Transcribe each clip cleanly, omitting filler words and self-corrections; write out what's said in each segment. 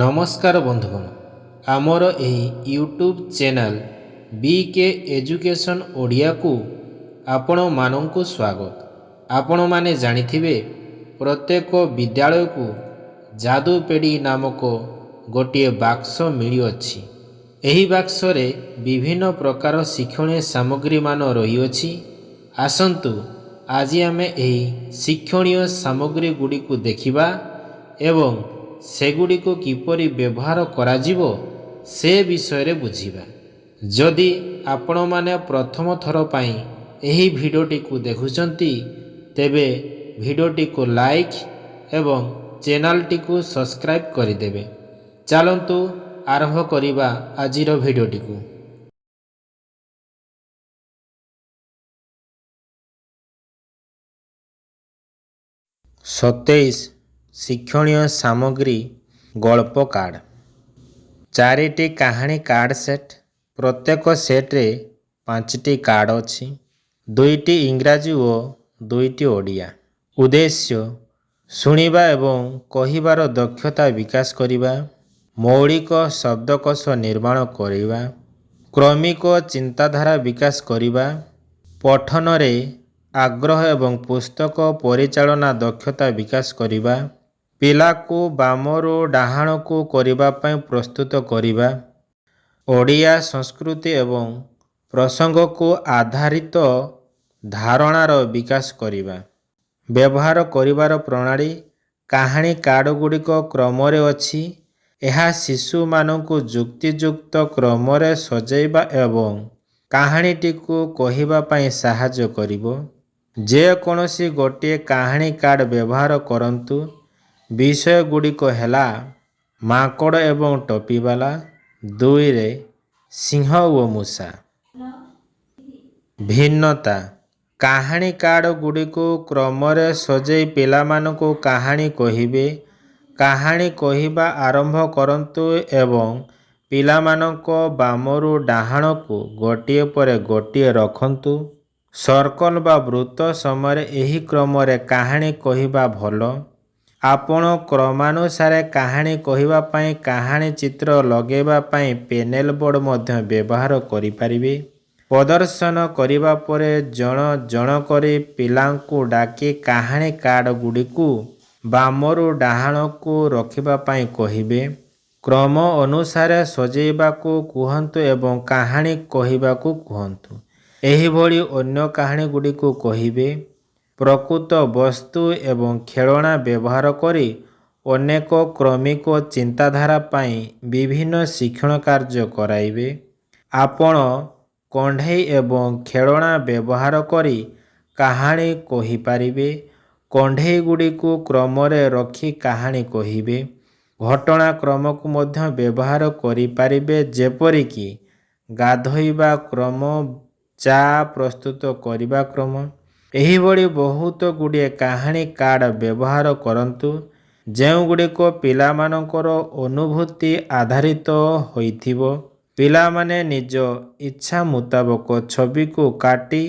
नमस्कार बंधुगण आमर एही YouTube channel BK education Odia को आपण मानंकु स्वागत। आपण माने जानिथिबे प्रत्येक विद्यालय को जादू पेड़ी नामक गोटे बाक्स मिली अछि। एही बाक्स रे विभिन्न प्रकार शिक्षणीय सामग्री मान रही अछि। आसंतु आज आमे एही शिक्षणीय सामग्री गुडी को देखिबा एवं सेगुड़ी को किपरि व्यवहार कराजिवो से विषय रे बुझिबा। जदि आपण माने प्रथम थर पई एही भिडियोटी को देखुचंती तेबे भिडियोटी को लाइक एवं चैनलटी को सब्सक्राइब करिदेबे। चलंतु आरंभ करिबा आजिर भिडियोटी को। 27 शिक्षणीय सामग्री गल्प कार्ड। 4टी कहानी कार्ड सेट। प्रत्येक सेट्रे 5टी कार्ड अछि। 2टी इंग्राजी और 2टी ओडिया। उद्देश्य शुणिबा एवं कहिबार दक्षता विकास करिबा, मौलिक शब्दकोश निर्माण करिबा, क्रमिक चिंताधारा विकास करिबा, पठन रे आग्रह एवं पुस्तक परिचालना दक्षता विकास करिबा, पिला को बामरू डाहाण को करिबा पई प्रस्तुत करिबा, ओडिया संस्कृति एवं प्रसंग को आधारित धारणार विकास करिबा। व्यवहार करिबार प्रणाली। कहानी कार्ड गुड़िक क्रम रे अछि। एहा शिशु मानकु जुक्तियुक्त क्रम रे सजाइबा एवं कहानीटी को कहिबा पई सहाय्य करिबो। जे कोनोसी गोटे कहानी कार्ड व्यवहार करंतु। विषय गुड़िक हेला माकड़ एवं टोपीवाला, 2 रे सिंह और मूषा। भिन्नता। कहानी कार्ड गुड़िको क्रम रे सजाई पिला मानकु कहानी कहिबे। कहानी कहिबा आरंभ करंतु एवं पिला मानको बामरू डाहाण को गोटिए पर गोटिए रखंतु। सर्कल बा वृत्त समय एही क्रम रे कहानी कहिबा भलो। आपण क्रमानुसार कहानी कहिबा पई कहानी चित्र लगेबा पई पेनेल बोर्ड मध्य व्यवहार करि परिबे। प्रदर्शन करिबा परे जण जण करी पिलांकु डाकी कहानी कार्ड गुड़िकु बामरू डाहाण को रखिबा पई कहिबे। क्रम अनुसार सजेइबा को कुहंतु एवं कहानी कहिबा को कुहंतु। एही भली अन्य कहानी गुड़िकु कहिबे। प्रकृत वस्तु एवं खेलना व्यवहार करी अनेक क्रमिक चिंताधारा पई विभिन्न शिक्षण कार्य कराइबे। आपण कंढेई एवं खेलना व्यवहार करी कहानी कहि पारिबे। कंढेई गुड़िकु क्रम रे रखी कहानी कहिबे। घटना क्रम को मध्य व्यवहार करि पारिबे, जेपरि कि गाधोइबा क्रम, चा प्रस्तुत करिबा क्रम। एही भली बहुत गुड़िए कहानी कार्ड व्यवहार करंतु जेउ गुड़िको पिला मानकर अनुभूति आधारित होइथिबो। पिला माने निज इच्छा मुताबक छवि को काटी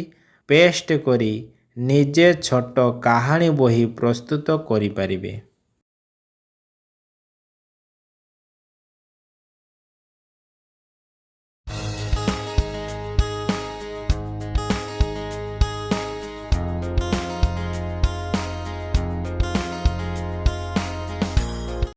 पेस्ट करी निजे छोट कहानी बही प्रस्तुत करि पारिबे।